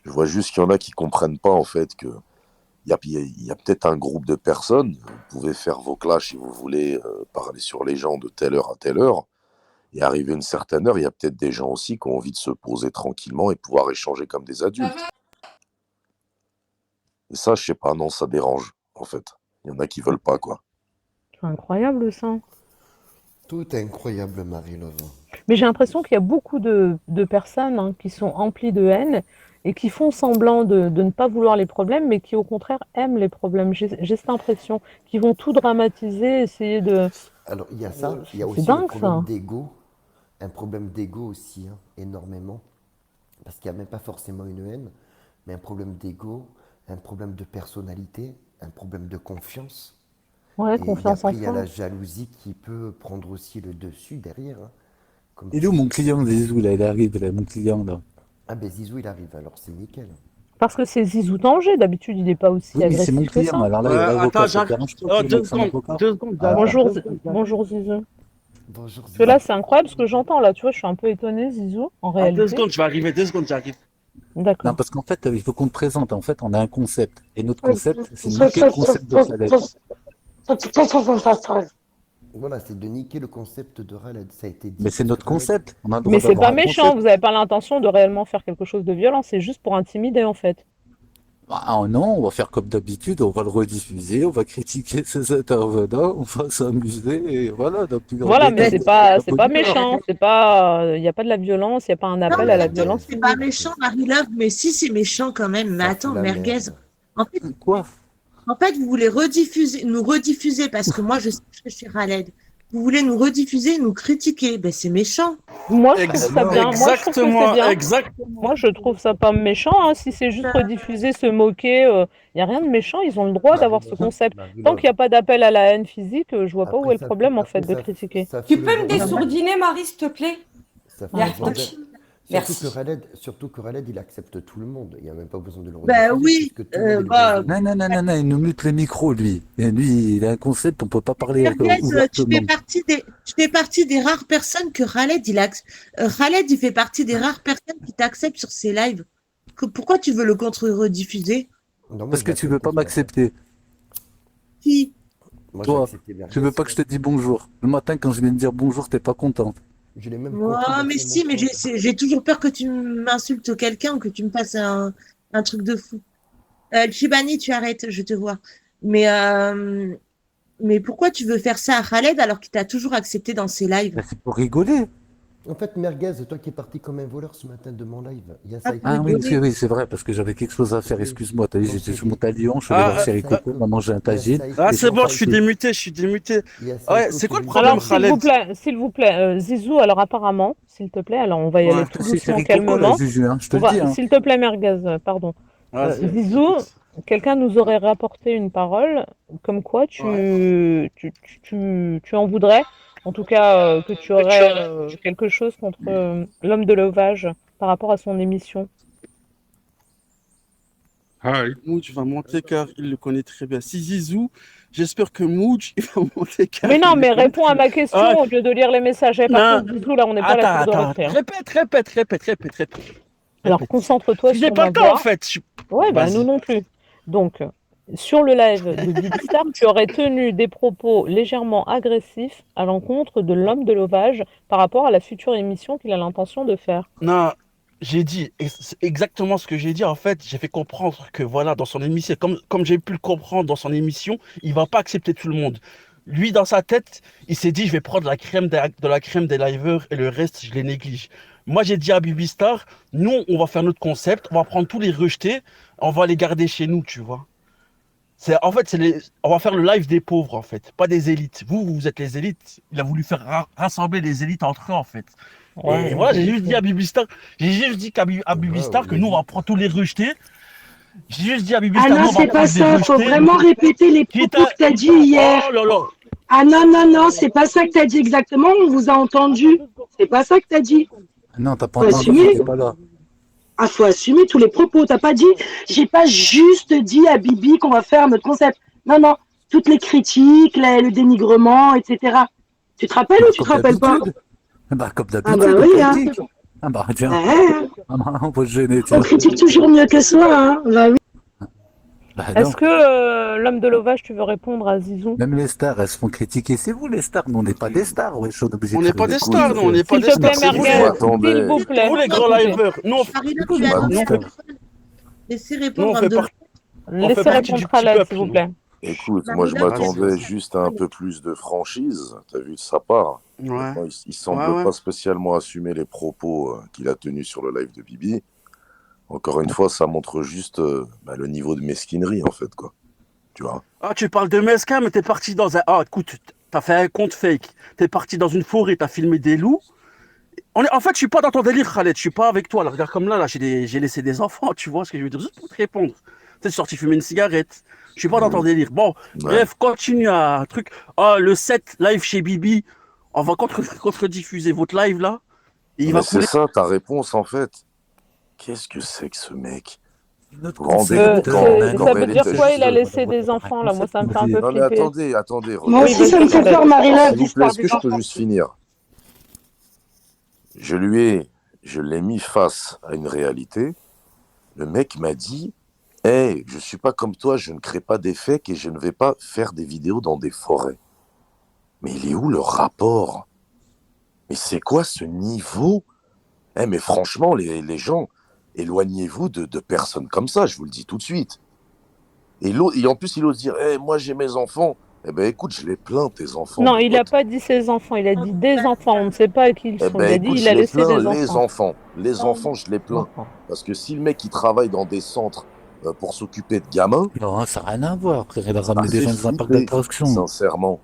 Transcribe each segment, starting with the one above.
Je vois juste qu'il y en a qui comprennent pas, en fait, que il y a peut-être un groupe de personnes. Vous pouvez faire vos clashs si vous voulez parler sur les gens de telle heure à telle heure. Et arrivé une certaine heure, il y a peut-être des gens aussi qui ont envie de se poser tranquillement et pouvoir échanger comme des adultes. Et ça, je sais pas, non, ça dérange, en fait. Il y en a qui veulent pas, quoi. C'est incroyable ça. Tout est incroyable, Marie-Love. Mais j'ai l'impression qu'il y a beaucoup de personnes hein, qui sont emplies de haine et qui font semblant de ne pas vouloir les problèmes, mais qui au contraire aiment les problèmes. J'ai cette impression qu'ils vont tout dramatiser, essayer de... Alors, il y a ça, il y a C'est aussi le dingue problème ça. d'ego. Un problème d'ego aussi, hein, énormément. Parce qu'il n'y a même pas forcément une haine, mais un problème d'ego, un problème de personnalité, un problème de confiance. Ouais, Et confiance en après, il y a soi. la jalousie qui peut prendre aussi le dessus derrière, hein, comme Il est tu où mon dis. client, Zizou, là? Il arrive, là, mon client, là. Ah ben Zizou, il arrive, alors c'est nickel. Parce que c'est Zizou Tanger, d'habitude il n'est pas aussi Oui, mais c'est mon agressif que client. ça. Alors là, il y a Attends, l'avocat. Ça te j'arrive. dérange pas Oh, qu'il deux monte son secondes, avocat? 2 secondes, Ah, Bonjour, bonjour Zizou. Bonjour Parce que là Zizou. c'est incroyable ce que j'entends là, tu vois, je suis un peu étonnée Zizou, en ah, deux réalité. secondes, je vais arriver, 2 secondes, j'arrive. non, D'accord. parce qu'en fait, il faut qu'on te présente. En fait, on a un concept. Et notre Ça, concept, c'est niquer le concept de Khaled. Voilà, c'est de niquer le concept de Khaled. Ça a été Mais dit c'est parce que notre Khaled, concept. On a le Mais droit c'est d'avoir pas un méchant, concept. vous n'avez pas l'intention de réellement faire quelque chose de violent, c'est juste pour intimider en fait. Ah non, on va faire comme d'habitude. On va le rediffuser. On va critiquer ses intervenants. On va s'amuser. Et voilà, dans le plus grand Voilà, des mais calmes. La c'est bonne pas humeur. méchant, c'est pas, il n'y a pas de la violence, il n'y a pas un Non, appel à mais la attends, violence c'est pas physique. méchant, Marie-Love, mais si c'est méchant quand même. Mais ça fout attends, la merguez. merde. En fait, Quoi? en fait, vous voulez rediffuser, nous rediffuser parce que moi, je sais que je suis Khaled. Vous voulez nous rediffuser, nous critiquer. Ben, c'est méchant. Moi, je trouve Ex- ça Non. bien. Moi, je trouve que c'est exactement, bien. exactement. Moi, je trouve ça pas méchant. Hein. Si c'est juste rediffuser, se moquer, il n'y a rien de méchant. Ils ont le droit d'avoir ce Marie-Love, concept. Tant qu'il Marie-Love. n'y a pas d'appel à la haine physique, je vois pas où Après est le ça, problème, en fait, après de ça, critiquer. ça Tu fout le peux me bordel. dessourdiner, Marie, s'il te plaît? Ça fout le bordel. Merci. Merci. Surtout que Khaled, il accepte tout le monde. Il n'y a même pas besoin de le Ben rediffuser oui, puisque tout le monde est le bah, bienvenu. Non, non, non, non, non, il nous mute le micro, lui. Et lui, il a un concept, on peut pas parler merguez, ouvertement. tu fais partie des rares personnes que Khaled, Khaled, il fait partie des rares personnes qui t'acceptent sur ses lives. Pourquoi tu veux le contre-rediffuser? Non, moi, Parce je que tu l'accepte veux pas sur la chaîne. m'accepter. Qui? Moi, j'ai Toi, accepté tu veux Merguez. pas que je te dise bonjour. Le matin, quand je viens de dire bonjour, t'es pas content. Je l'ai même Oh, compris mais verser si, mon mais compte. j'ai toujours peur que tu m'insultes quelqu'un ou que tu me fasses un truc de fou. Chibani, tu arrêtes, je te vois. Mais, euh, mais pourquoi tu veux faire ça à Khaled alors qu'il t'a toujours accepté dans ses lives? Ben, c'est pour rigoler. En fait, Merguez, toi qui es parti comme un voleur ce matin de mon live, il y a Ah, ça pour Ah oui, rigoler. oui, c'est vrai, parce que j'avais quelque chose à faire. Oui. Excuse-moi, t'as vu, Donc, je suis c'était- monté à Lyon, je suis allé Ah, voir Chéri Saïko. Coco, on a mangé un Il y a tagine, Saïko. et c'est je bon, suis parti. je suis démuté. Il y a Ouais, Saïko c'est qui quoi est le venu problème, Alors, parler. Khaled? s'il vous plaît, Zizou, alors apparemment, s'il te plaît, alors on va y aller Ouais, tout C'est doucement, Chéri Coco, là, calmement. Juju, hein, je te On le dis, va, hein. s'il te plaît, Merguez, pardon. vas-y, Zizou, j'écoute. quelqu'un nous aurait rapporté une parole comme quoi tu en voudrais, en tout cas que tu aurais quelque chose contre l'homme de l'ovage par rapport à son émission. Mouj va monter car il le connaît très bien. Si Zizou, j'espère que Mouj il va monter car Mais non, il le mais connaît réponds très à bien. ma question Ah, au lieu de lire les messages. Eh, par non, contre, Zizou, là, on n'est pas à la attends, cour de attends, récré. Hein. répète. Alors, Répète. concentre-toi Parce que j'ai sur pas ma le temps en voix. fait. Ouais, bah nous Vas-y. non plus. Donc, sur le live de Bibistar, tu aurais tenu des propos légèrement agressifs à l'encontre de l'homme de l'ovage par rapport à la future émission qu'il a l'intention de faire. Non, j'ai dit c'est exactement ce que j'ai dit. En fait, j'ai fait comprendre que voilà, dans son émission, comme j'ai pu le comprendre dans son émission, il va pas accepter tout le monde. Lui, dans sa tête, il s'est dit, je vais prendre la crème de la crème des liveurs et le reste, je les néglige. Moi, j'ai dit à Bibistar, nous, on va faire notre concept, on va prendre tous les rejetés, on va les garder chez nous, tu vois. En fait, on va faire le live des pauvres, en fait, pas des élites. Vous êtes les élites. Il a voulu faire rassembler les élites entre eux, en fait. Ouais, Et les voilà, élites. J'ai juste dit à Bibistar Wow, que nous, on va prendre tous les rejetés. J'ai juste dit à Ah Bibistar, non, nous, on va c'est pas prendre des ça. Faut rejetés. vraiment répéter les Quitte propos à... que tu as dit hier. Oh là là. Ah non, non, non, c'est pas ça que tu as dit exactement. On vous a entendu. C'est pas ça que tu as dit. Non, t'as pas Faut entendu, assumer. t'étais pas là. Ah, faut assumer tous les propos. T'as pas dit, j'ai pas juste dit à Bibi qu'on va faire notre concept. Non, non. Toutes les critiques, le dénigrement, etc. Tu te rappelles Bah, ou tu te comme rappelles pas? d'habitude. Bah, comme Ah bah d'habitude, oui, hein. authentique. Ah bah tiens, Ouais, on va se gêner, on tiens. critique toujours mieux que soi, hein. Bah oui. Bah Est-ce non, que l'homme de l'ovage, tu veux répondre à Zizou? même les stars, elles se font critiquer. C'est vous les stars, nous on n'est pas des stars, ouais, je suis obligé On de n'est faire pas des des Écoute, stars, non, on n'est pas S'il des te plaît, stars. C'est vous je Merguez, s'il m'attendais. vous plaît. vous les grands Écoutez, liveurs. Nous, Farina, C'est tu es vous, un les ancien stars. personne. Laissez nous, répondre Abdel. on fait Laissez partie du répondre petit Khaled, peuple, s'il vous nous. plaît. Écoute, moi je Farina, tu es Vas-y, un m'attendais vas-y. ancien juste à un personne. peu plus de franchise, t'as vu, de sa part. Ouais, Maintenant, il ouais, semble ouais. pas spécialement assumer les propos qu'il a tenus sur le live de Bibi. Encore une fois, ça montre juste le niveau de mesquinerie, en fait, quoi. Tu vois? Ah, tu parles de mesquin, mais t'es parti dans un. Ah, écoute, t'as fait un compte fake. T'es parti dans une forêt, t'as filmé des loups. En fait, je suis pas dans ton délire, Khaled. Je suis pas avec toi. Là, regarde comme là, j'ai laissé des enfants. Tu vois ce que je veux dire? Juste pour te répondre. T'es sorti fumer une cigarette. Je suis pas dans ton délire. Bon, Ouais. bref, continue à un truc. Ah, le 7 live chez Bibi. On va contre-diffuser votre live là. Et il Mais va c'est couler. ça ta réponse, en fait. Qu'est-ce que c'est que ce mec? Notre Vous vous rendez compte conservateur, qu'en Ça veut dire réalité, quoi? Il a juste... laissé des enfants, là. Moi, ça me fait un peu Non mais flipper. attendez, Moi Oui, aussi, regardez. ça me vas-y, fait peur, Khaled. Marie-Là, S'il vous plaît, l'histoire est-ce que des je peux enfants. juste finir? Je l'ai mis face à une réalité. Le mec m'a dit, hey, je suis pas comme toi, je ne crée pas des fakes et je ne vais pas faire des vidéos dans des forêts. Mais il est où le rapport? Mais c'est quoi ce niveau? Eh, mais franchement, les gens, éloignez-vous de personnes comme ça, je vous le dis tout de suite. Et en plus, il ose dire, eh, moi j'ai mes enfants. Eh ben écoute, je les plains, tes enfants, Non, mon il n'a pote. pas dit ses enfants, il a dit des enfants. On ne sait pas à qui ils Eh sont. ben Il a dit écoute, il je a les laissé plains, des les enfants. enfants. Les enfants, je les plains. D'accord. Parce que si le mec, il travaille dans des centres pour s'occuper de gamins, non, ça n'a rien à voir, frère. Il a ça ramené des fait gens dans un parc flipper, d'attractions. sincèrement.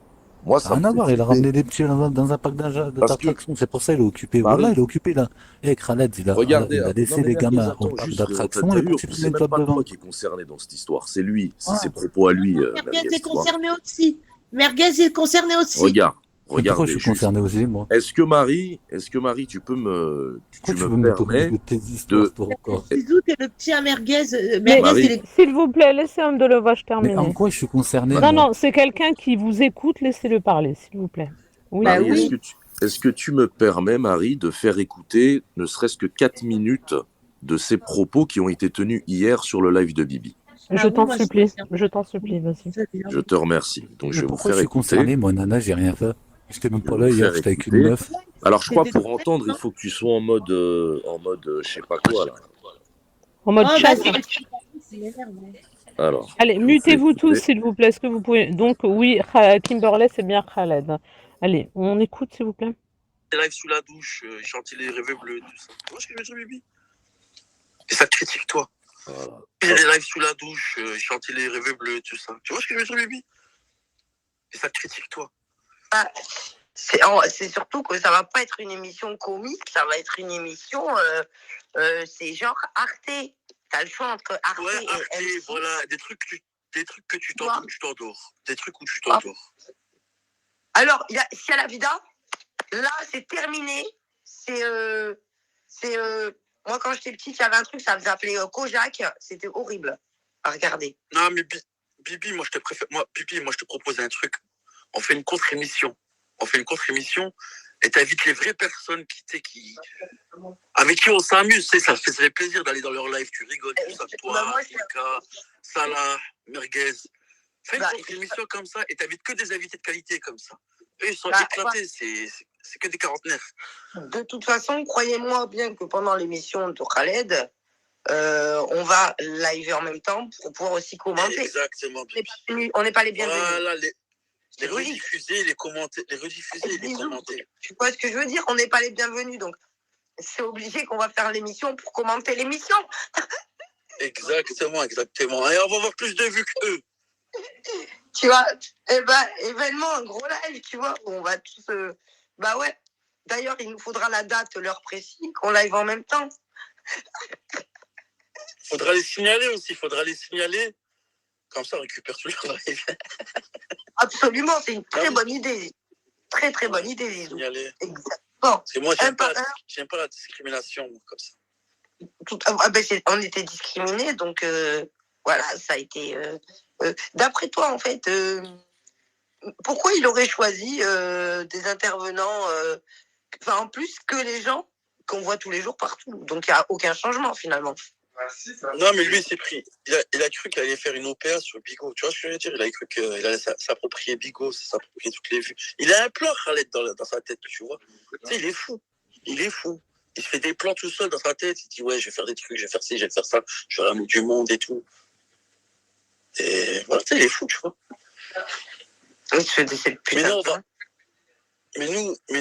Moi, Ça ça n'a me rien à fait voir, il a flipper. ramené des petits dans un parc Parce que, d'attractions. C'est pour ça qu'il est occupé. Voilà, Marie, il est occupé là. Et Khaled, regardez, il a non laissé mais les Merguez, gamins au attends, parc juste frérot, d'attractions, il est vu, parti c'est fumer une même clope pas devant. toi qui est concerné dans cette histoire, c'est lui, c'est Voilà. ses propos à lui, Merguez Merguez, est tu vois. concerné aussi. Merguez est concerné aussi. Regarde, Mais pourquoi je regardez suis juste. concerné aussi, moi? Est-ce que Marie, tu peux Pourquoi tu tu me veux me permets de tes histoires, de... toi, encore? Zizou, t'es le petit à merguez. Mais Merguez, il Marie, est. s'il vous plaît, laissez homme de l'ovage Mais en terminer. quoi je suis concerné, Non, moi? non, c'est quelqu'un qui vous écoute, laissez-le parler, s'il vous plaît. Oui. Bah Marie, oui. est-ce que tu me permets, Marie, de faire écouter ne serait-ce que 4 minutes de ces propos qui ont été tenus hier sur le live de Bibi? Je Ah oui, t'en moi, supplie, c'est- je t'en supplie, vas-y. c'est bien. Je te remercie. Donc, je Mais vais vous pourquoi je faire suis écouter. concerné, moi, nana, j'ai rien fait. J'étais même Je vais pas là vous hier, faire j'étais avec une écouter. meuf. Alors, je crois C'était pour entendre, il faut que tu sois en mode, je sais pas quoi, là. En mode Oh, chat. vas-y. C'est l'énerve. Alors, Allez, je vous fais mutez-vous tous, écouter. s'il vous plaît. Est-ce que vous pouvez... Donc, oui, Kimberley, c'est bien Khaled. Allez, on écoute, s'il vous plaît. Des lives sous la douche, chanter les rêves bleus, tout ça. Tu vois ce que je veux dire, Bibi? Et ça te critique, toi. Voilà. J'ai des lives sous la douche, chanter les rêves bleus, tout ça. Tu vois ce que je veux dire, Bibi? Et ça te critique, toi. Ah, c'est surtout que ça va pas être une émission comique, ça va être une émission, c'est genre Arte. T'as le choix entre Arte Ouais, et Arte, M6. voilà, des trucs que tu Quoi t'endors. Des trucs où tu t'endors. Alors, s'il y a la vida, là, c'est terminé. Moi, quand j'étais petite, il y avait un truc, ça s'appelait Kojak. C'était horrible à regarder. Non, mais Bibi, moi, je te propose un truc. On fait une contre-émission. Et t'invites les vraies personnes avec qui on s'amuse. Ça fait plaisir d'aller dans leur live. Tu rigoles, tout ça. Toi, moi, Mika, Salah, Merguez. Fais une Bah, contre-émission comme ça et t'invites que des invités de qualité comme ça. Eux, ils sont Bah, éclatés. C'est que des quarantenaires. De toute façon, croyez-moi bien que pendant l'émission de Khaled, on va live en même temps pour pouvoir aussi commenter. Exactement. On n'est pas les bienvenus. Voilà, les C'est logique. rediffuser, les commenter. Tu vois ce que je veux dire? On n'est pas les bienvenus, donc c'est obligé qu'on va faire l'émission pour commenter l'émission. Exactement. Et on va avoir plus de vues qu'eux. Tu vois, événement, un gros live, tu vois, où on va tous... Bah ouais. D'ailleurs, il nous faudra la date, l'heure précise, qu'on live en même temps. Faudra les signaler aussi. Comme ça, on récupère tout leur live. Absolument, c'est une très bonne idée. Très, très bonne idée, Zizou. Signaler. Exactement. Parce que moi, j'aime pas la discrimination, comme ça. On était discriminés, donc voilà, ça a été... D'après toi, en fait, pourquoi il aurait choisi des intervenants, en plus que les gens qu'on voit tous les jours partout. Donc, il n'y a aucun changement, finalement. Non, mais lui, il s'est pris. Il a cru qu'il allait faire une OPA sur Bigot. Tu vois ce que je veux dire? Il a cru qu'il allait s'approprier Bigot, s'approprier toutes les vues. Il a un plan, Khaled, dans sa tête, tu vois. Tu sais, il est fou. Il est fou. Il se fait des plans tout seul dans sa tête. Il dit, ouais, je vais faire des trucs, je vais faire ci, je vais faire ça. Je vais ramener du monde et tout. Et voilà, tu sais, il est fou, tu vois. Il se fait des mais non, mais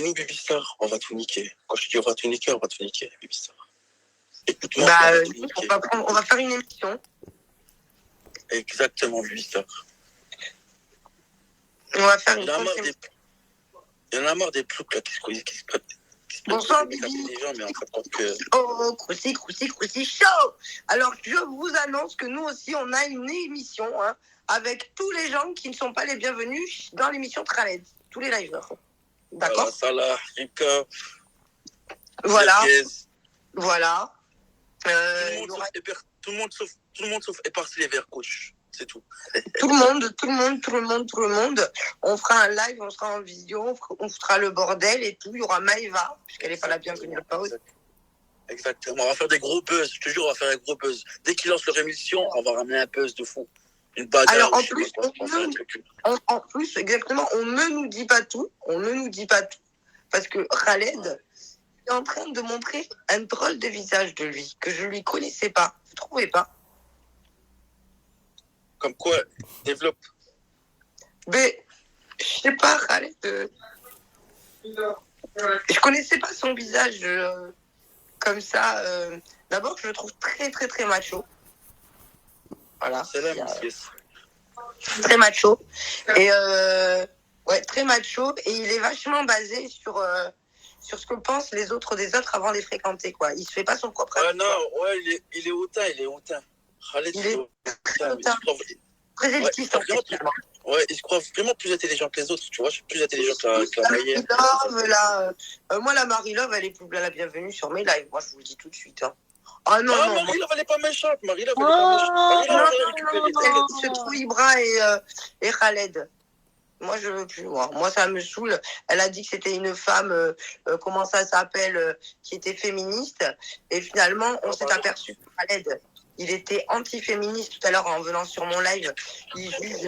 nous, Bibistar, on va tout niquer. Quand je dis on va tout niquer, Bibistar. Écoute-moi, on va faire une émission. Exactement, Bibistar. On va faire une Il y en a marre des ploucs là qui se prennent. Bonsoir, Bibi. Mais en fait, compte que... Oh, croussi, chaud. Alors, je vous annonce que nous aussi, on a une émission avec tous les gens qui ne sont pas les bienvenus dans l'émission Khaled. Tous les liveurs. D'accord? Salah, Rika. Voilà. Yes. Voilà. Tout le monde sauf éparser les verres, coach. C'est tout. Tout le monde. On fera un live, on sera en visio, on fera le bordel et tout. Il y aura Maëva, puisqu'elle n'est pas la bienvenue. Exactement. On va faire des gros buzz. Je te jure, on va faire un gros buzz. Dès qu'ils lancent leur émission, on va ramener un buzz de fou. Une bagarre. Alors, en plus, exactement, on ne nous dit pas tout. Parce que Khaled est en train de montrer un drôle de visage de lui, que je ne lui connaissais pas. Vous ne trouvez pas? Comme quoi, développe. Mais, je sais pas, Khaled. Je connaissais pas son visage comme ça. D'abord, je le trouve très, très, très macho. Voilà. C'est là, yes. Très macho. Et très macho. Et il est vachement basé sur ce que pensent les autres des autres avant de les fréquenter, quoi. Il se fait pas son propre avis. Il est hautain. Khaled, il est hautain. Très élitiste, en fait. Ouais, il se croit vraiment plus intelligent que les autres, tu vois. Je suis plus intelligent que la Marie-Love, moi, la Marie-Love, elle est plus la bienvenue sur mes lives. Moi, je vous le dis tout de suite. Ah non, Marie-Love, elle est pas méchante. Marie-Love, elle est pas méchante. Non, se trouve Ibra et Khaled. Moi, je veux plus. Moi, ça me saoule. Elle a dit que c'était une femme, comment ça s'appelle, qui était féministe. Et finalement, on s'est aperçu que Khaled, il était anti-féministe tout à l'heure en venant sur mon live. Il juge,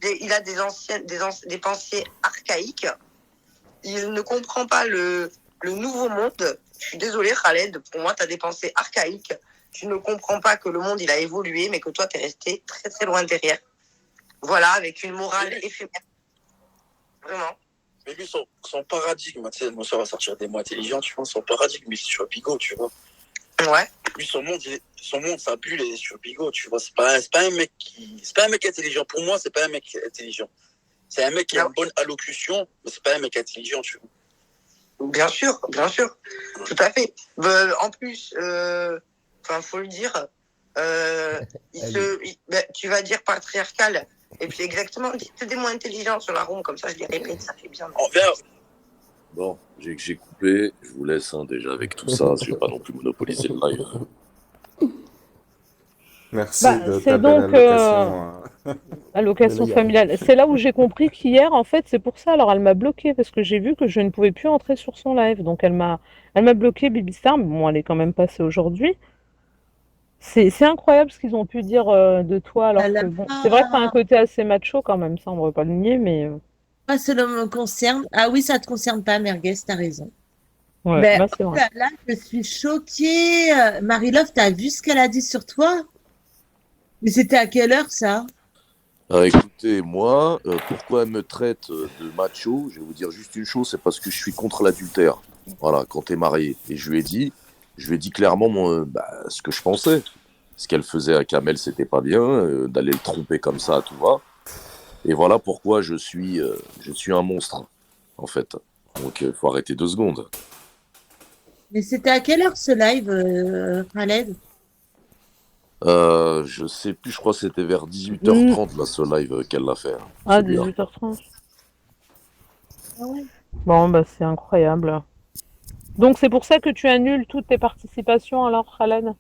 il a des pensées archaïques. Il ne comprend pas le nouveau monde. Je suis désolée, Khaled. Pour moi, tu as des pensées archaïques. Tu ne comprends pas que le monde, il a évolué, mais que toi, tu es resté très, très loin derrière. Voilà, avec une morale éphémère. Vraiment. Mais lui, son paradigme, tu sais, moi, ça va sortir des mots intelligents, tu vois, son paradigme, il est sur Bigot, tu vois. Ouais. Lui, son monde, sa bulle, elle est sur Bigot, tu vois. C'est pas un mec intelligent. Pour moi, c'est pas un mec intelligent. C'est un mec qui a une bonne allocution, mais c'est pas un mec intelligent, tu vois. Bien sûr. Tout à fait. En plus, faut le dire, tu vas dire patriarcal. Et puis exactement, c'est des mots intelligents sur la room, comme ça je les répète, ça fait bien. Bon, j'ai coupé, je vous laisse déjà avec tout ça, je ne vais pas non plus monopoliser le live. Merci de ta c'est belle donc allocation familiale. C'est là où j'ai compris qu'hier, en fait, c'est pour ça. Alors elle m'a bloqué parce que j'ai vu que je ne pouvais plus entrer sur son live. Donc elle m'a bloqué Bibistar, mais bon, elle est quand même passée aujourd'hui. C'est incroyable ce qu'ils ont pu dire de toi, alors que bon, c'est vrai que t'as un côté assez macho quand même, ça on ne va pas le nier, mais... Moi, cela me concerne. Ah oui, ça te concerne pas, Merguez, t'as raison. Ouais, c'est vrai. Là, je suis choquée. Marie-Love, t'as vu ce qu'elle a dit sur toi? Mais c'était à quelle heure, ça? Écoutez, moi, pourquoi elle me traite de macho? Je vais vous dire juste une chose, c'est parce que je suis contre l'adultère. Voilà, quand t'es marié. Et je lui ai dit clairement ce que je pensais. Ce qu'elle faisait à Kamel, c'était pas bien, d'aller le tromper comme ça à tout va. Et voilà pourquoi je suis un monstre, en fait. Donc, il faut arrêter 2 secondes. Mais c'était à quelle heure ce live, Khaled? Je sais plus, je crois que c'était vers 18h30, là, ce live qu'elle l'a fait. Ah, 18h30. Ah ouais. Bon, c'est incroyable. Donc, c'est pour ça que tu annules toutes tes participations, alors, Khaled?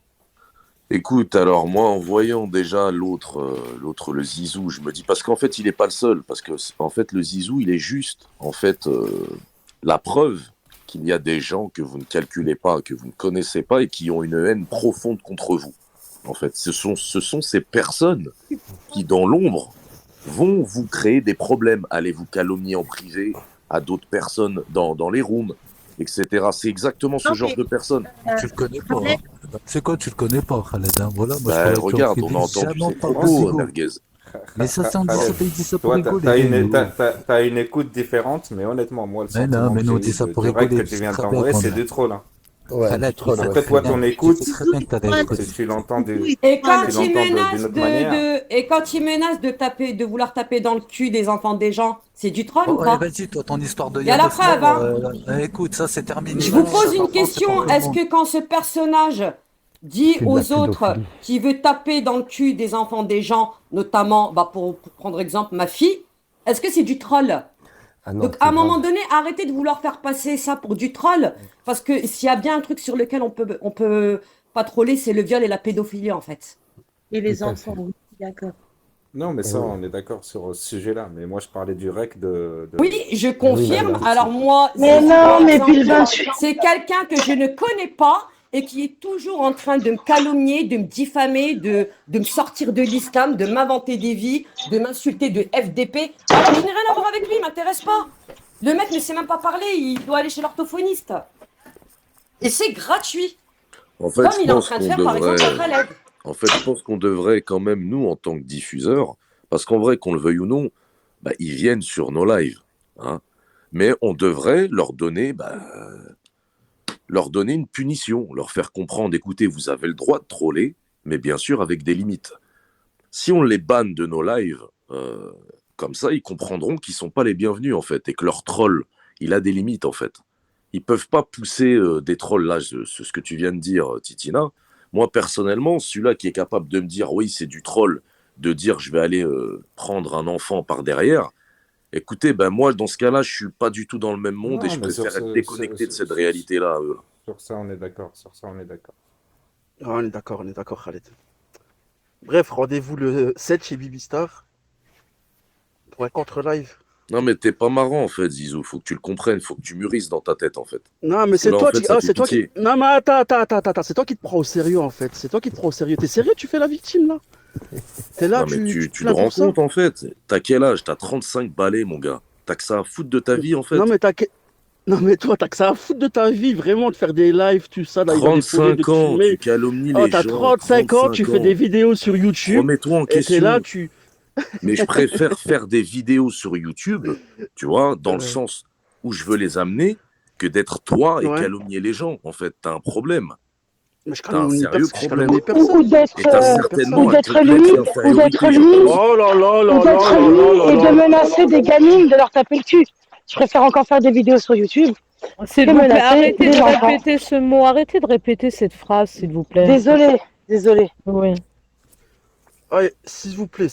Écoute, alors moi, en voyant déjà l'autre, le Zizou, je me dis, parce qu'en fait, il n'est pas le seul, parce que en fait, le Zizou, il est juste, en fait, la preuve qu'il y a des gens que vous ne calculez pas, que vous ne connaissez pas et qui ont une haine profonde contre vous. En fait, ce sont ces personnes qui, dans l'ombre, vont vous créer des problèmes, aller vous calomnier en privé à d'autres personnes dans les rooms, etc. C'est exactement ce genre de personnes. Tu le connais pas. Hein. C'est quoi, tu le connais pas, Khaled, hein. Voilà, moi, Bah, je regarde, on a entendu ces propos, Merguez. Mais ça, c'est un dit, il dit ça pour Toi, rigoler. t'as une écoute différente, mais honnêtement, moi, le Mais sentiment non, mais que non, j'ai dis eu ça de pour direct rigoler. que tu viens Très d'envoyer, bien, c'est qu'on du a- troll. Hein. Ouais, Khaled, trop, tu sais Après, très toi, bien- ton tu sais écoute, très bien que t'as des trucs. tu l'entends Et quand tu il l'entends menace d'une autre manière. et quand il menace de vouloir taper dans le cul des enfants des gens, c'est du troll ou Bon, pas? vas-y, toi, ton histoire de Il y a la preuve, hein. écoute, ça, c'est terminé. Je vous Ça, pose une par contre, c'est question. pour tout le Est-ce monde. que quand ce personnage dit C'est de la aux autres pédophilie. qu'il veut taper dans le cul des enfants des gens, notamment, pour prendre exemple, ma fille, est-ce que c'est du troll? Ah non, Donc, c'est à un moment grave. donné, arrêtez de vouloir faire passer ça pour du troll, parce que s'il y a bien un truc sur lequel on peut pas troller, c'est le viol et la pédophilie, en fait. Et les Tout à enfants, fait. oui, d'accord. Non, mais Et ça, oui. on est d'accord sur ce sujet-là. Mais moi, je parlais du rec Oui, je Oui, confirme. madame. Alors moi, Mais si non, par mais puis le exemple, 28. c'est quelqu'un que je ne connais pas et qui est toujours en train de me calomnier, de me diffamer, de me sortir de l'islam, de m'inventer des vies, de m'insulter de FDP. Alors je n'ai rien à voir avec lui, il m'intéresse pas. Le mec ne sait même pas parler, il doit aller chez l'orthophoniste. Et c'est gratuit. En fait, Comme je il est en pense train de qu'on faire par exemple à devrait... Khaled. En fait, je pense qu'on devrait quand même, nous, en tant que diffuseurs, parce qu'en vrai, qu'on le veuille ou non, bah, ils viennent sur nos lives. Hein. Mais on devrait leur donner une punition, leur faire comprendre, écoutez, vous avez le droit de troller, mais bien sûr avec des limites. Si on les banne de nos lives, comme ça, ils comprendront qu'ils ne sont pas les bienvenus, en fait, et que leur troll, il a des limites, en fait. Ils ne peuvent pas pousser des trolls, là, ce que tu viens de dire, Titina. Moi, personnellement, celui-là qui est capable de me dire, oui, c'est du troll, de dire, je vais aller prendre un enfant par derrière, écoutez, ben moi, dans ce cas-là, je suis pas du tout dans le même monde et Non, je mais préfère être déconnecté de cette réalité-là. Sur ça, on est d'accord. Sur ça, on est d'accord. Ah, on est d'accord, Khaled. Bref, rendez-vous le 7 chez Bibistar pour un contre-live. Non, mais t'es pas marrant, en fait, Zizou. Faut que tu le comprennes, faut que tu mûrisses dans ta tête, en fait. Non, mais Parce que c'est là, toi en fait, qui. ça Ah, fait c'est toi qui. pitié. Non, mais attends. C'est toi qui te prends au sérieux, en fait. C'est toi qui te prends au sérieux. T'es sérieux, tu fais la victime, là? T'es là, Non, mais tu te te plains rends pour ça? compte, en fait. T'as quel âge? T'as 35 balais, mon gars. T'as que ça à foutre de ta vie, en fait. Non, mais Non, mais toi, t'as que ça à foutre de ta vie, vraiment, de faire des lives, tout ça, d'aller dans des projets, de 35 ans, filmer. tu calomnies Oh, les t'as gens. 35 ans, tu fais des vidéos sur YouTube, Remets-toi en et t'es là, question. Mais je préfère faire des vidéos sur YouTube, tu vois, dans le sens où je veux les amener, que d'être toi et Ouais. calomnier les gens. En fait, t'as un problème. Mais je T'as un calomnie sérieux personne, je problème. calomnie personne. Ou d'être Et t'as certainement ou un d'être complexe lui, ou d'infériorité, d'être je lui, pense. Oh là là là ou là d'être là lui là là et là. de menacer des gamines de leur taper le cul. Je préfère encore faire des vidéos sur YouTube S'il que vous plaît, menacer arrêtez des de enfants. répéter ce mot, arrêtez de répéter cette phrase, s'il vous plaît. Désolée. Oui. Ouais, s'il vous plaît,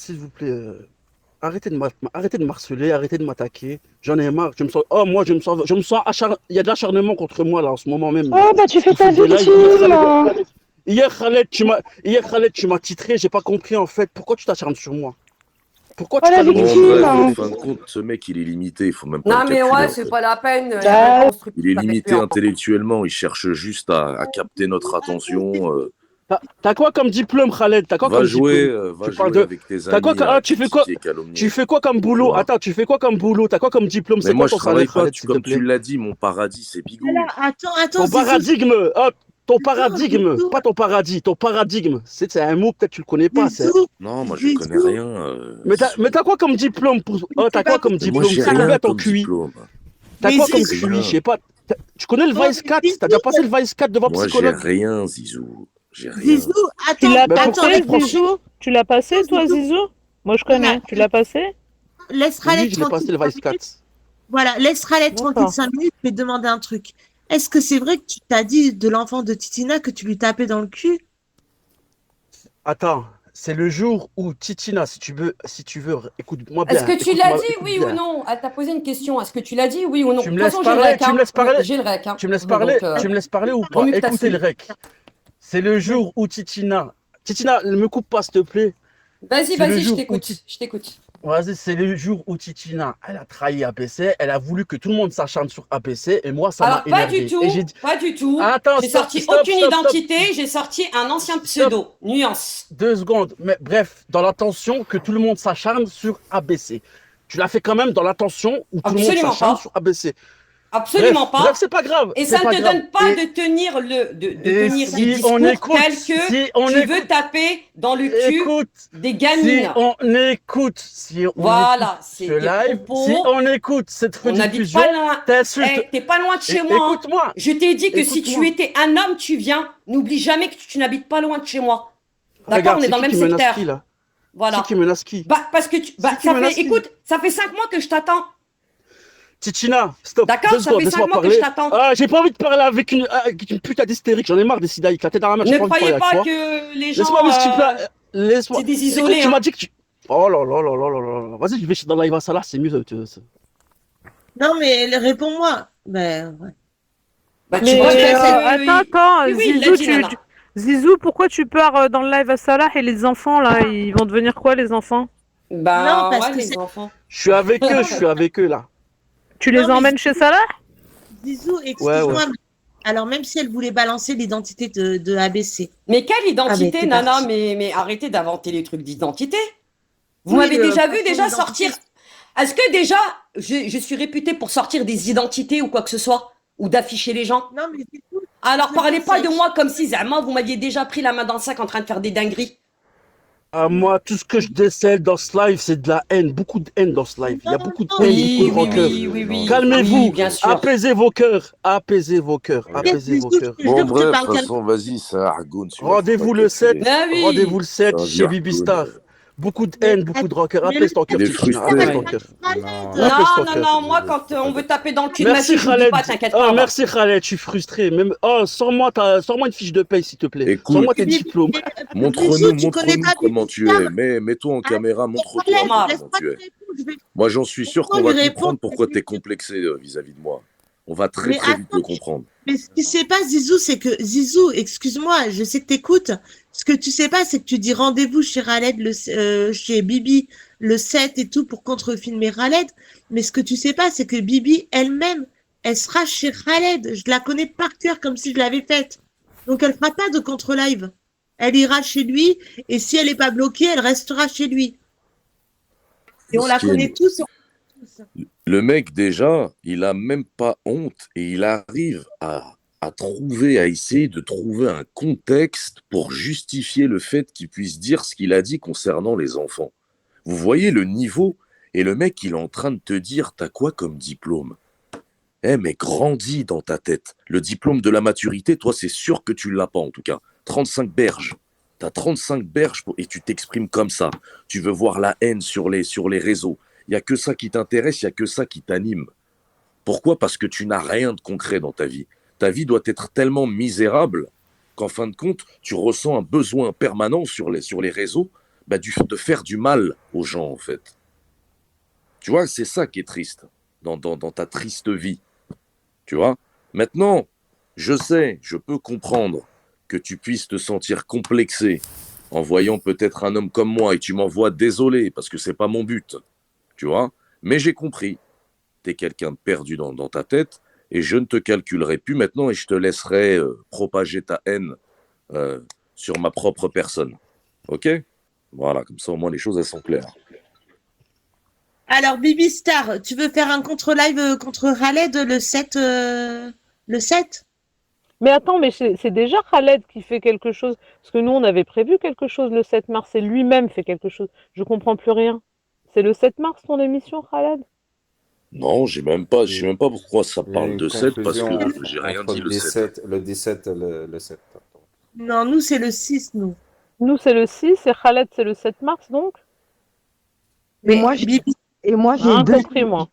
arrêtez de m'harceler, arrêtez de m'attaquer. J'en ai marre. Moi, je me sens il y a de l'acharnement contre moi là en ce moment même. Oh bah tu fais Vous ta faites des lives. victime. Hier, Khaled, tu m'as titré. J'ai pas compris en fait. Pourquoi tu t'acharnes sur moi? Pourquoi tu Oh, la calomnies Bon, victime, bref, hein. en fin de compte, ce mec, il est limité. Il faut même pas Non, le mais calculer, ouais, en c'est fait. pas la peine. Il y a Ah, rien de constructif Il est avec lui, limité hein. intellectuellement. Il cherche juste à capter notre attention. T'as quoi comme diplôme, Khaled? T'as quoi Va comme jouer, diplôme? va Tu parles jouer de. avec tes T'as quoi amis comme- à Ah, tu fais quoi? critiquer, calomnier. Tu fais quoi comme Tu boulot? vois. Attends, tu fais quoi comme boulot? T'as quoi comme diplôme? Mais C'est moi, quoi je ton salaire, travaille pas. Khaled, s'il te Comme plaît? tu l'as dit, mon paradis, c'est Bigou. Alors, attends, Ton Zizou. paradigme, ton paradigme, Zizou. pas ton paradis, ton paradigme. C'est un mot, peut-être tu le connais pas. Zizou, Non, moi, je connais Zizou. rien. Mais t'as quoi comme diplôme C'est T'as quoi pas comme possible. Moi, diplôme? j'ai C'est combien rien ton comme QI? diplôme. T'as Mais quoi comme Zizou. QI? Je Rien. sais pas. Tu connais le Non, Vice mais 4? T'as déjà passé le Vice 4 devant Moi, j'ai psychologue? rien, Zizou. J'ai rien. Zizou, Tu attends, l'as Mais pourquoi passé, tu prends... Zizou? Tu l'as passé, toi, Zizou? Moi, je connais. Tu l'as passé? laisse Oui, Khaled je l'ai passé tranquille le 5 Vice minutes. 4. Voilà, laisse Khaled tranquille D'accord. 5 minutes, je vais te demander un truc. Est-ce que c'est vrai que tu t'as dit de l'enfant de Titina que tu lui tapais dans le cul? Attends, c'est le jour où Titina, si tu veux, écoute-moi bien. Est-ce que tu l'as dit, écoute oui bien. ou non? Elle t'a posé une question. Est-ce que tu l'as dit, oui ou non? Tu De me toute laisses façon, j'ai le parler, rec, tu me hein. laisses parler. J'ai le rec, hein. Tu me laisses parler, Donc, tu me laisses parler ou vaut pas? mieux que Écoutez t'assumes. le rec. C'est le jour où Titina, ne me coupe pas s'il te plaît. Vas-y, C'est le vas-y, je jour où t'écoute. Je t'écoute. Vas-y, c'est le jour où Titina, elle a trahi APC, elle a voulu que tout le monde s'acharne sur APC, et moi, ça m'a Alors, pas du énervé. tout, Et j'ai dit, pas du tout. attends, J'ai stop, sorti stop, aucune stop, stop, identité, j'ai sorti un ancien stop, pseudo. Nuance. 2 secondes. Mais bref, dans l'intention que tout le monde s'acharne sur ABC. Tu l'as fait quand même dans l'intention où tout le monde Absolument s'acharne pas. sur ABC. Absolument Bref, pas. c'est pas grave, Et c'est ça ne pas te grave. donne pas Et, de tenir le et si on discours écoute, tel que si on tu veux écoute, taper dans le cul écoute, des si gamines. on écoute, si on Voilà, écoute c'est ce des live, si propos. on écoute cette On n'habite rediffusion, pas loin. t'insultes. T'es pas loin de chez moi. Hein. Écoute-moi, Je t'ai dit que si tu écoute-moi. étais un homme, tu viens. N'oublie jamais que tu n'habites pas loin de chez moi. D'accord, Regarde, on est c'est dans le qui même qui menace secteur. qui là? Voilà. Qui menace qui? Bah, parce que tu. Bah, C'est qui ça menace fait. qui? Écoute, ça fait 5 mois que je t'attends. Titina, stop, D'accord, 2 ça secondes, fait 5 laisse-moi mois que je parler. t'attends. Ah, j'ai pas envie de parler avec une putain d'hystérique, j'en ai marre des sidaïques, la tête dans la main, j'ai Ne pas envie de parler croyez avec pas toi. que les gens. Laisse-moi m'expliquer, laisse-moi. C'est des Écoute, isolés. tu Hein. m'as dit que tu... Oh là là là là là là là. Vas-y, je vais dans live à Salah, c'est mieux. Non, mais réponds-moi. Ben, ouais. Bah, tu Mais vois, c'est attends, oui, il l'a Zizou, dit, Nana. Zizou, pourquoi tu pars dans le live à Salah et les enfants là, ils vont devenir quoi les enfants? Bah, Non, parce ouais, que les c'est. enfants. Je suis avec eux, je suis avec eux là. Tu les Non, mais emmènes chez Salah? Zizou, Ouais, excuse-moi. ouais. Alors, même si elle voulait balancer l'identité de ABC. Mais quelle identité, t'es Nana? parti. Mais arrêtez d'inventer les trucs d'identité. Vous Oui, m'avez déjà vu franchement, déjà l'identité, sortir. Est-ce que déjà je suis réputée pour sortir des identités ou quoi que ce soit? Ou d'afficher les gens? Non, mais c'est tout. Alors Je parlez pense pas que- de moi comme si Zama, vous m'aviez déjà pris la main dans le sac en train de faire des dingueries. Ah, moi, tout ce que je décèle dans ce live, c'est de la haine, beaucoup de haine dans ce live. Il y a beaucoup de haine, Oui, beaucoup de oui, rancœur. oui, oui, oui. Calmez-vous, Oui, bien sûr. apaisez vos cœurs, apaisez vos cœurs, apaisez vos cœurs. Bon, bref, de toute façon, vas-y, c'est un argoun. Rendez-vous le 7, Ah oui. rendez-vous le 7 C'est un chez Bibi virgule. Star. Beaucoup de haine, beaucoup de rancœur. Apaise ton cœur, Il est Titina, frustré. apaise ton cœur. Non, non, moi quand on veut taper dans le cul de ma Merci fille, je vous dis Khaled. pas, t'inquiète Oh, pas. merci Khaled, je suis frustré. Même... Oh, sors-moi une fiche de paye, s'il te plaît. Écoute, Sors-moi tes diplômes. Montre-nous comment tu es. Mets-toi en caméra, montre-toi comment tu es. Moi, j'en suis sûr qu'on va comprendre pourquoi tu es complexé vis-à-vis de moi. On va très Mais très vite attends, le comprendre. Mais ce que tu sais pas, Zizou, c'est que Zizou, excuse-moi, je sais que t'écoutes. Ce que tu sais pas, c'est que tu dis rendez-vous chez Khaled, chez Bibi, le 7 et tout pour contrefilmer Khaled. Mais ce que tu sais pas, c'est que Bibi elle-même, elle sera chez Khaled. Je la connais par cœur comme si je l'avais faite. Donc elle fera pas de contre-live. Elle ira chez lui et si elle est pas bloquée, elle restera chez lui. Et on la Mesquine. connaît tous. Le mec, déjà, il a même pas honte et il arrive à essayer de trouver un contexte pour justifier le fait qu'il puisse dire ce qu'il a dit concernant les enfants. Vous voyez le niveau? Et le mec, il est en train de te dire, t'as quoi comme diplôme? Eh, mais grandis dans ta tête. Le diplôme de la maturité, toi, c'est sûr que tu l'as pas, en tout cas. 35 berges. T'as 35 berges et tu t'exprimes comme ça. Tu veux voir la haine sur les réseaux. Il n'y a que ça qui t'intéresse, il n'y a que ça qui t'anime. Pourquoi? Parce que tu n'as rien de concret dans ta vie. Ta vie doit être tellement misérable qu'en fin de compte, tu ressens un besoin permanent sur les réseaux de faire du mal aux gens, en fait. Tu vois, c'est ça qui est triste dans ta triste vie. Tu vois? Maintenant, je sais, je peux comprendre que tu puisses te sentir complexé en voyant peut-être un homme comme moi et tu m'envoies désolé parce que c'est pas mon but. Tu vois? Mais j'ai compris. T'es quelqu'un de perdu dans ta tête et je ne te calculerai plus maintenant et je te laisserai propager ta haine sur ma propre personne. Ok? Voilà, comme ça au moins les choses elles sont claires. Alors, Bibi Star, tu veux faire un contre-live contre Khaled le 7 le 7? Mais attends, mais c'est déjà Khaled qui fait quelque chose. Parce que nous, on avait prévu quelque chose le 7 mars et lui-même fait quelque chose. Je comprends plus rien. C'est le 7 mars ton émission, Khaled? Non, je sais même pas pourquoi ça Il y a parle une de 7 parce confusion que j'ai rien entre dit le 7. le 17 et le 7. Non, nous, c'est le 6, nous. Nous, c'est le 6 et Khaled, c'est le 7 mars, donc? Mais moi, j'ai Bibi, compris, moi.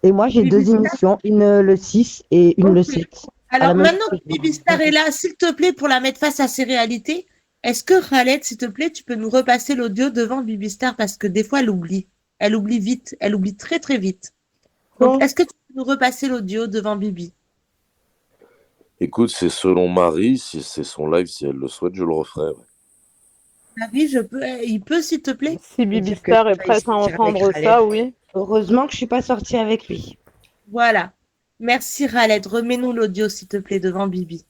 Et moi, j'ai deux émissions, une le 6 et une le 7. alors maintenant que Bibi Star est là, s'il te plaît, pour la mettre face à ses réalités, est-ce que Khaled, s'il te plaît, tu peux nous repasser l'audio devant Bibi Star parce que des fois, elle oublie. Elle oublie vite. Elle oublie très, très vite. Donc, est-ce que tu peux nous repasser l'audio devant Bibi? Écoute, c'est selon Marie, si c'est son live, si elle le souhaite, je le referai. Ouais. Marie, il peut, s'il te plaît? Si Dire que Bibistar est j'ai failli prête à sortir avec entendre Khaled. ça, oui. Heureusement que je suis pas sortie avec lui. Voilà. Merci, Khaled. Remets-nous l'audio, s'il te plaît, devant Bibi.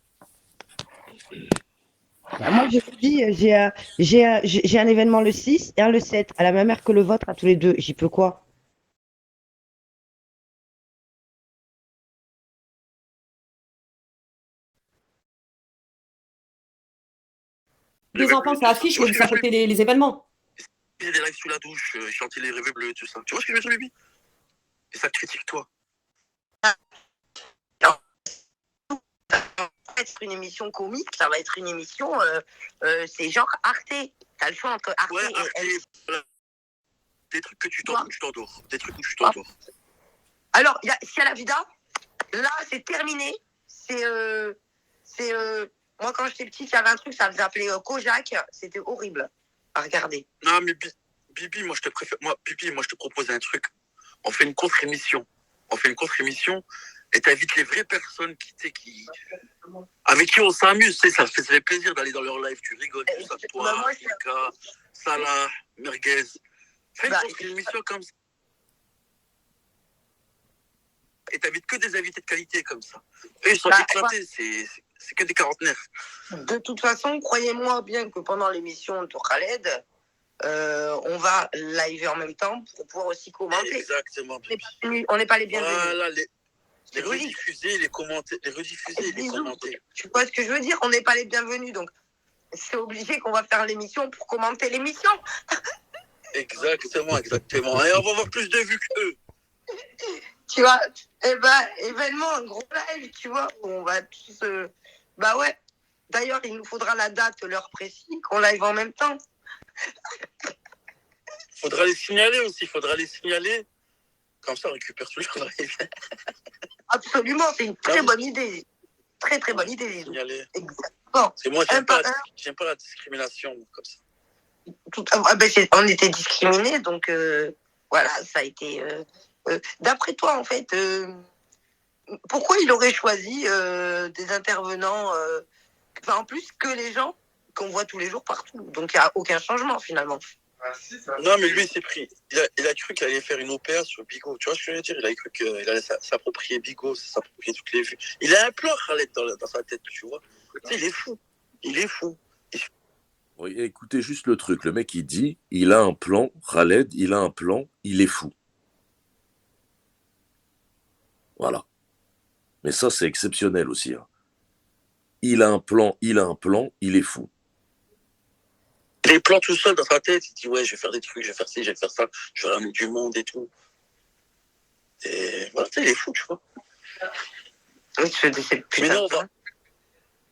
Bah, moi, je vous dis, j'ai un événement le 6 et un le 7, à la même heure que le vôtre, à tous les deux. J'y peux quoi? Des enfants, ça affiche, mais vous sapotez les événements. Il y a des lives sous la douche, chanter les rêves bleus, tout ça. Tu vois ce que je veux dire, Bibi? Et ça te critique, toi. Ça va être une émission comique, ça va être une émission, c'est genre Arte. T'as le choix entre Arte Ouais, et Arte, voilà. Des trucs que tu t'endors. Des trucs où tu t'endors. Alors, il y a la vida. Là, c'est terminé. Moi, quand j'étais petite, il y avait un truc, ça faisait appeler Kojak. C'était horrible à regarder. Non, mais Bibi, moi, je te préfère. Bibi, moi, je te propose un truc. On fait une contre-émission. Et t'invites les vraies personnes avec qui on s'amuse. Tu sais, ça fait plaisir d'aller dans leur live. Tu rigoles, tout ça. Toi, Mika, Salah, Merguez. Fais une contre-émission comme ça. Et t'invites que des invités de qualité comme ça. Et ils sont éclatés, c'est que des quarantenaires. De toute façon, croyez-moi bien que pendant l'émission de Khaled, on va live en même temps pour pouvoir aussi commenter. Exactement. On n'est pas les bienvenus. Voilà, les rediffuser, les commenter. Tu vois ce que je veux dire? On n'est pas les bienvenus, donc c'est obligé qu'on va faire l'émission pour commenter l'émission. Exactement. Et on va avoir plus de vues qu'eux. Tu vois, événement, un gros live, tu vois, où on va tous... Bah ouais. D'ailleurs, il nous faudra la date, l'heure précise, qu'on live en même temps. Faudra les signaler aussi, Comme ça, on récupère toujours dans les liens. Absolument, c'est une très bonne idée. Très, très bonne idée, Lizou. Exactement. C'est moi, j'aime pas la discrimination, comme ça. On était discriminés, donc voilà, ça a été... d'après toi, en fait, pourquoi il aurait choisi des intervenants, en plus que les gens qu'on voit tous les jours partout? Donc, il n'y a aucun changement, finalement. Non, mais lui, il s'est pris. Il a cru qu'il allait faire une OPA sur Bigot. Tu vois ce que je veux dire? Il a cru qu'il allait s'approprier Bigot, s'approprier toutes les vues. Il a un plan, Khaled, dans sa tête, tu vois. Tu sais, il est fou. Oui, écoutez juste le truc. Le mec, il dit, il a un plan, Khaled, il a un plan, il est fou. Voilà. Mais ça, c'est exceptionnel aussi. Hein. Il a un plan, il est fou. Les plans tout seul dans sa tête, il dit ouais, je vais faire des trucs, je vais faire ci, je vais faire ça, je vais ramener du monde et tout. Et voilà, il est fou, tu vois.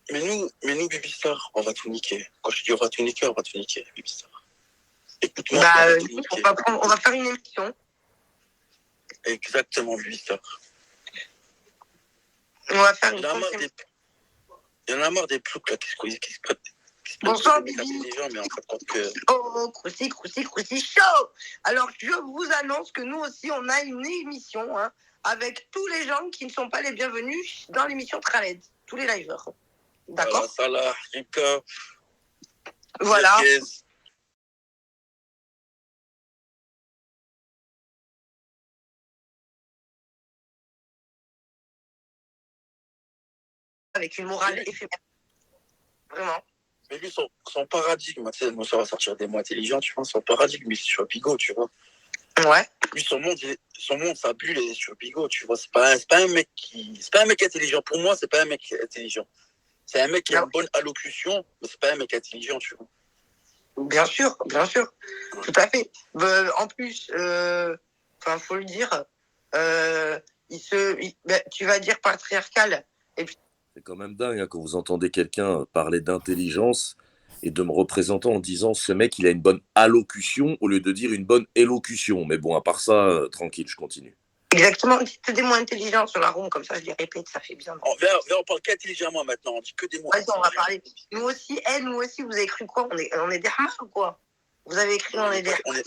Mais nous, Bibistar, on va tout niquer. Quand je dis on va tout niquer, Bibistar. Écoute-moi, on va faire une émission. Exactement, Bibistar. On va faire Il y en a marre des ploucs là qui se prêtent. Bonsoir, Bibi. Mais en fait, compte que... Oh, croussi, chaud. Alors, je vous annonce que nous aussi, on a une émission avec tous les gens qui ne sont pas les bienvenus dans l'émission Khaled. Tous les liveurs. D'accord? Voilà, Salah, Rika. Voilà. Avec une morale éphémère. Vraiment. Mais lui, son paradigme, tu sais, nous, ça va sortir des mots intelligents, tu vois, son paradigme, il est sur Bigot, tu vois. Ouais. Lui, son monde, sa bulle, elle est sur Bigot, tu vois. C'est pas un mec intelligent. Pour moi, c'est pas un mec intelligent. C'est un mec qui a une bonne allocution, mais c'est pas un mec intelligent, tu vois. Bien sûr. Tout à fait. En plus, faut le dire, tu vas dire patriarcal, et puis c'est quand même dingue hein, quand vous entendez quelqu'un parler d'intelligence et de me représenter en disant ce mec il a une bonne allocution au lieu de dire une bonne élocution. Mais bon, à part ça, tranquille, je continue. Exactement, c'est des mots intelligents sur la room, comme ça je les répète, ça fait bien. On parle qu'intelligemment maintenant, on dit que des mots. Vas-y, on va parler. Nous aussi, vous avez cru quoi? On est des hamas ou quoi? Vous avez écrit on est des hamas.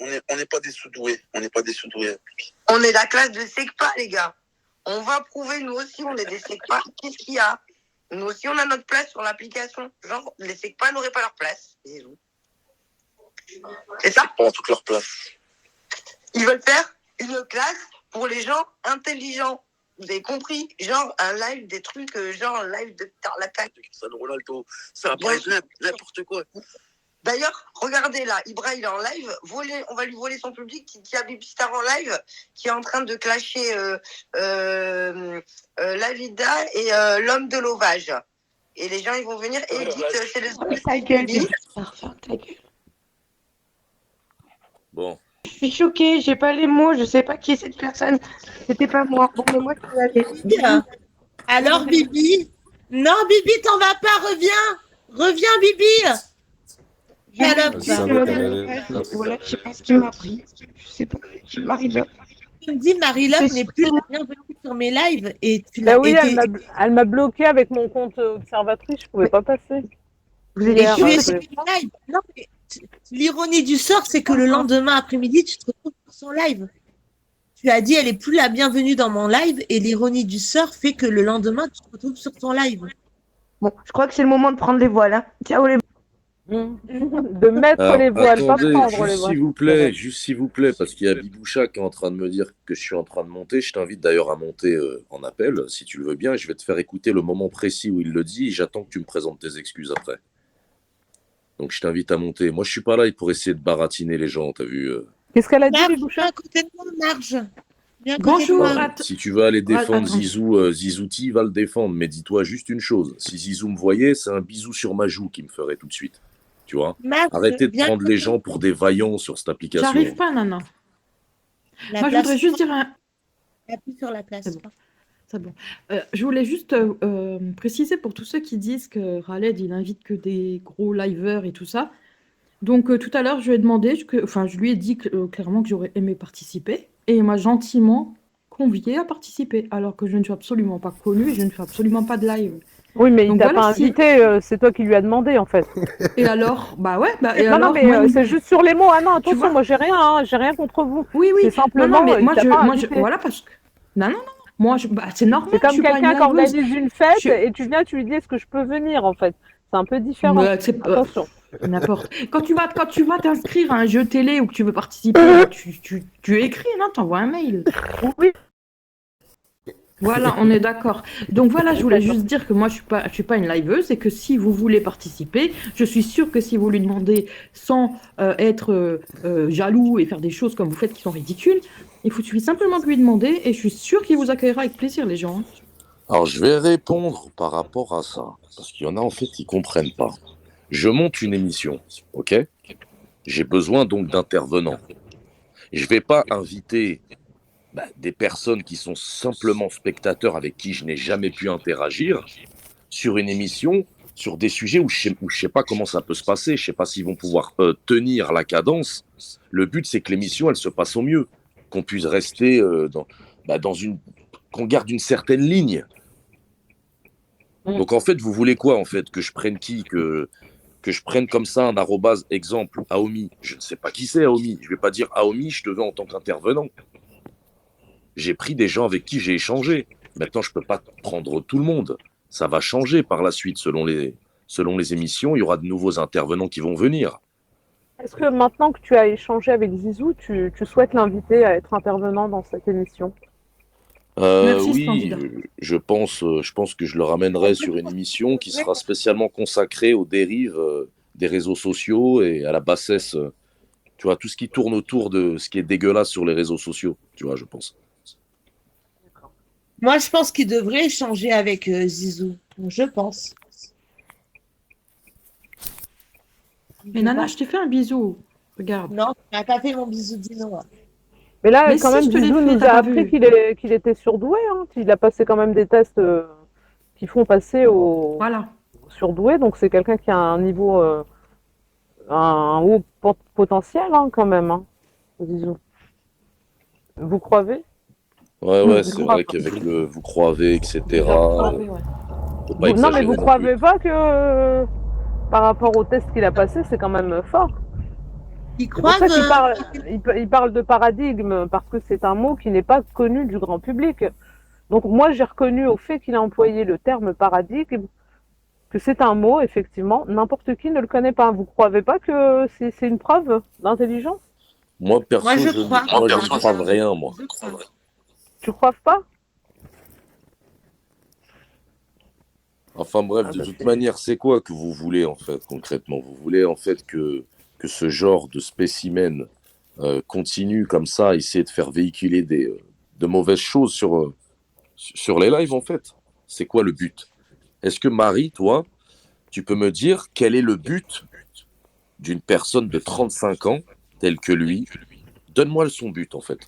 On n'est pas des sous-doués. On est la classe de SECPA, les gars. On va prouver, nous aussi, on est des SECPA. Qu'est-ce qu'il y a? Nous aussi, on a notre place sur l'application. Genre, les SECPA n'auraient pas leur place. Zizou. C'est ça? Ils prennent toute leur place. Ils veulent faire une classe pour les gens intelligents. Vous avez compris? Genre un live, des trucs, genre un live de Tarlac. Cristiano Ronaldo, ça va pas être n'importe quoi. D'ailleurs, regardez là, Ibra il est en live, on va lui voler son public qui a Bibi Star en live, qui est en train de clasher La Vida et l'homme de l'ovage. Et les gens ils vont venir et ils disent c'est le Ta gueule, ta gueule. Bon. Je suis choquée, j'ai pas les mots, je sais pas qui est cette personne. C'était pas moi. Bon, mais moi, je peux aller. Alors, Bibi? Non, Bibi, t'en vas pas, reviens, Bibi. Voilà, je sais pas ce qui m'a pris. Je sais pas. Marie-Love. Tu me dis, Marie-Love n'est plus la bienvenue sur mes lives. Et tu Bah l'as oui, été. elle m'a bloqué avec mon compte observatrice, je pouvais pas passer. Vous Et êtes tu es sur mes lives. Non, mais l'ironie du sort, c'est que le lendemain après-midi, tu te retrouves sur son live. Tu as dit, elle est plus la bienvenue dans mon live. Et l'ironie du sort fait que le lendemain, tu te retrouves sur ton live. Bon, je crois que c'est le moment de prendre les voiles. Hein. Ciao les De mettre les voiles, pas attendez, prendre juste les voiles. s'il vous plaît, parce qu'il y a Biboucha qui est en train de me dire que je suis en train de monter. Je t'invite d'ailleurs à monter en appel, si tu le veux bien. Je vais te faire écouter le moment précis où il le dit. Et j'attends que tu me présentes tes excuses après. Donc je t'invite à monter. Moi, je suis pas là pour essayer de baratiner les gens, t'as vu. Qu'est-ce qu'elle a dit, Marge, Biboucha? viens à côté de moi, Marge. Viens à côté de Bonjour. moi. Si tu veux aller défendre attends. Zizou, Zizouti va le défendre. Mais dis-toi juste une chose. Si Zizou me voyait, c'est un bisou sur ma joue qu'il me ferait tout de suite. Tu vois? Marge, Arrêtez de viens prendre les gens pour des vaillants sur cette application. J'arrive pas, Nana. La Moi, je place- voudrais juste dire un... Appuie sur la place. C'est bon. C'est bon. Je voulais juste préciser pour tous ceux qui disent que Khaled, il invite que des gros liveurs et tout ça. Donc, tout à l'heure, je lui ai demandé, je lui ai dit clairement que j'aurais aimé participer. Et il m'a gentiment convié à participer, alors que je ne suis absolument pas connue et je ne fais absolument pas de live. Oui, mais il Donc t'a voilà, pas si- invité, c'est toi qui lui as demandé en fait. Et alors, bah ouais, bah et Non, non, alors, mais moi, c'est juste sur les mots. Ah non, Tu attention, vois moi j'ai rien contre vous. oui, oui, C'est simplement, non, mais il moi, t'a pas invité. voilà, parce que, non, moi, bah, c'est normal, C'est je comme suis pas une quelqu'un qui liveuse. organise une fête Je- et tu viens, tu lui dis est-ce que je peux venir en fait. C'est un peu différent. Mais c'est pas- Attention. N'importe. Quand tu vas t'inscrire à un jeu télé ou que tu veux participer, tu écris, non? T'envoies un mail. Oui. Voilà, on est d'accord. Donc voilà, je voulais juste dire que moi, je suis pas une liveuse et que si vous voulez participer, je suis sûre que si vous lui demandez sans être jaloux et faire des choses comme vous faites qui sont ridicules, il suffit simplement de lui demander et je suis sûre qu'il vous accueillera avec plaisir, les gens. Alors, je vais répondre par rapport à ça. Parce qu'il y en a, en fait, qui comprennent pas. Je monte une émission, ok? J'ai besoin donc d'intervenants. Je vais pas inviter des personnes qui sont simplement spectateurs avec qui je n'ai jamais pu interagir sur une émission, sur des sujets où je sais pas comment ça peut se passer. Je sais pas s'ils vont pouvoir tenir la cadence. Le but, c'est que l'émission, elle se passe au mieux. Qu'on puisse rester dans une... qu'on garde une certaine ligne. Donc en fait, vous voulez quoi en fait? Que je prenne qui? Que je prenne comme ça un arrobase exemple Aomi. Je ne sais pas qui c'est Aomi. Je vais pas dire Aomi, je te veux en tant qu'intervenant. J'ai pris des gens avec qui j'ai échangé. Maintenant, je peux pas prendre tout le monde. Ça va changer par la suite selon les émissions. Il y aura de nouveaux intervenants qui vont venir. Est-ce que maintenant que tu as échangé avec Zizou, tu souhaites l'inviter à être intervenant dans cette émission? Merci, Oui, Splendida. je pense que je le ramènerai sur une émission qui sera spécialement consacrée aux dérives des réseaux sociaux et à la bassesse, tu vois, tout ce qui tourne autour de ce qui est dégueulasse sur les réseaux sociaux, tu vois, je pense. Moi, je pense qu'il devrait échanger avec Zizou. Je pense. Mais Nana, je t'ai fait un bisou. Regarde. Non, tu n'as pas fait mon bisou Dino. Mais là, Mais quand si, même, je te l'ai Zizou fait, nous t'as a pas appris vu. qu'il était surdoué. Hein. Il a passé quand même des tests qui font passer au Voilà. surdoué. Donc c'est quelqu'un qui a un niveau, un haut potentiel hein, quand même, hein, Zizou. Vous croyez? Ouais, Je c'est crois vrai pas. qu'avec le vous croyez, etc. Faut pas Non, mais exagérer vous non croyez plus. pas que par rapport au test qu'il a passé, c'est quand même fort. Il C'est pour croit ça qu'il que... il parle de paradigme, parce que c'est un mot qui n'est pas connu du grand public. Donc moi, j'ai reconnu au fait qu'il a employé le terme paradigme que c'est un mot, effectivement, n'importe qui ne le connaît pas. Vous croyez pas que c'est une preuve d'intelligence? Moi, perso, Moi, je je crois. ne crois rien, moi. Je crois. Tu crois pas? Enfin bref, Ah de bah toute c'est... manière, c'est quoi que vous voulez, en fait, concrètement? Vous voulez, en fait, que ce genre de spécimen continue comme ça, à essayer de faire véhiculer de mauvaises choses sur les lives, en fait? C'est quoi le but? Est-ce que Marie, toi, tu peux me dire quel est le but d'une personne de 35 ans, telle que lui? Donne-moi son but, en fait.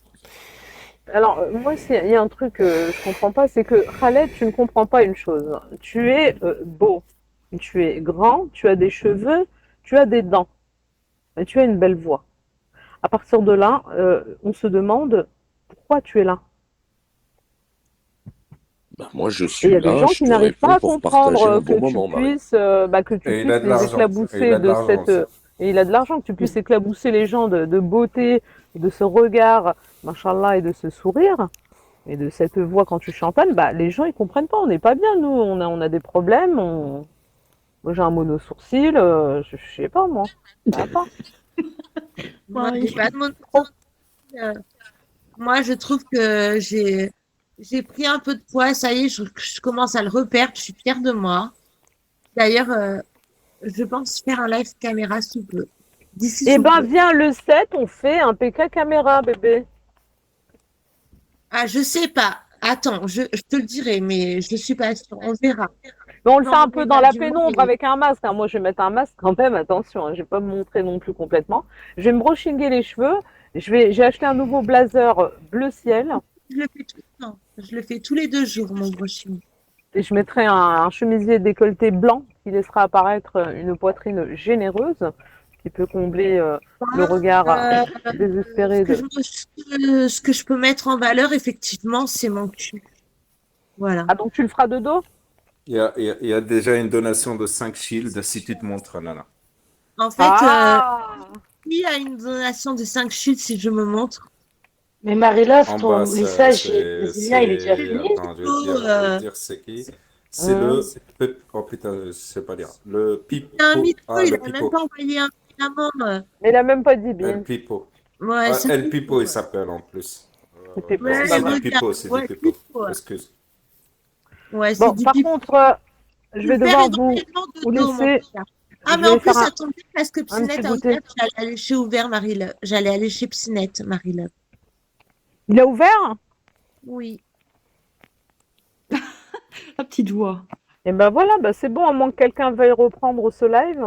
Alors, moi, il y a un truc que je comprends pas, c'est que Khaled, tu ne comprends pas une chose. Tu es beau, tu es grand, tu as des cheveux, tu as des dents, et tu as une belle voix. À partir de là, on se demande pourquoi tu es là. Bah, moi, je Et il y suis a des là, gens je qui te n'arrivent pas réponds à pour partager un comprendre bon que tu moment, Marie. puisses, que Et tu il a puisses de les l'argent. Et éclabousser il a de de l'argent cette... aussi. Et il a de l'argent, que tu puisses éclabousser les gens de beauté, de ce regard, machallah, et de ce sourire, et de cette voix quand tu chantonnes, bah, les gens, ils comprennent pas. On n'est pas bien, nous. On a des problèmes. Moi, j'ai un mono-sourcil. Je sais pas, moi. Ça va pas. Moi, j'ai pas de mon Trop. Moi, je trouve que j'ai pris un peu de poids. Ça y est, je commence à le reperdre. Je suis fière de moi. D'ailleurs, je pense faire un live caméra sous peu. D'ici Eh sous ben, peu. viens, le 7, on fait un PK caméra, bébé. Ah, je sais pas. Attends, je te le dirai, mais je suis pas sûre. On verra. Mais on le fait un Non, peu mais dans là, la du moins, pénombre avec un masque, hein. Moi, je vais mettre un masque quand même, attention, hein. Je vais pas me montrer non plus complètement. Je vais me brushiner les cheveux. J'ai acheté un nouveau blazer bleu ciel je le fais tout le temps. Je le fais tous les 2 jours, mon brushing. et je mettrai un chemisier décolleté blanc qui laissera apparaître une poitrine généreuse qui peut combler le regard désespéré de... Ce que je peux mettre en valeur, effectivement, c'est mon cul. Voilà. Ah, donc tu le feras de dos? Il y a déjà une donation de 5 shields si tu te montres, Nana. En fait, il y a une donation de 5 shields si je me montre. Mais Marie-Love, En ton bas, message, Zélia, il est déjà fini. Attends, je vais te dire c'est qui. C'est le... Oh putain, je sais pas dire. Le Pipo. Il a un micro, Ah, il le a même Pipo. pas envoyé un diamant. Mais il a même pas dit El bien. Pipo. Ouais, Ah, c'est El Pipo, il s'appelle en plus. Pipo, Ouais, C'est bah, du Pipo, c'est ouais, du Pipo. Pipo, ouais. Excuse. Ouais, c'est Bon, du par pipeau. contre, je vais Le verre devoir est dans tellement de vous dos, mon laisser. frère. Ah, Je mais en vais plus, faire ça tombe bien parce que un Psinette petit a goûter. ouvert. J'allais aller chez Ouvert, Marie-Love. J'allais aller chez Psinette, Marie-Love. Il a ouvert? Oui. La petite voix. Et ben voilà, bah c'est bon, à moins que quelqu'un veuille reprendre ce live.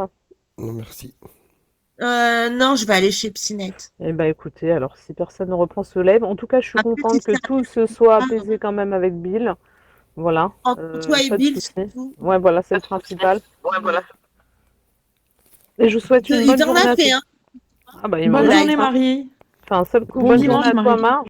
Non, merci. Non, je vais aller chez Psinette. Eh ben écoutez, alors si personne ne reprend ce live, en tout cas je suis Après, contente que tout se soit apaisé quand même avec Bill. Voilà. Entre toi et Pas de Bill, soucis. surtout. Ouais, voilà, c'est le principal. Ouais, voilà. Et je vous souhaite une Il bonne t'en journée a à fait, tous. hein. Ah bah il m'en Bonne a journée, fait. Marie. Enfin, un seul coup, Bon bonne dimanche, journée à toi, Marie. Marc.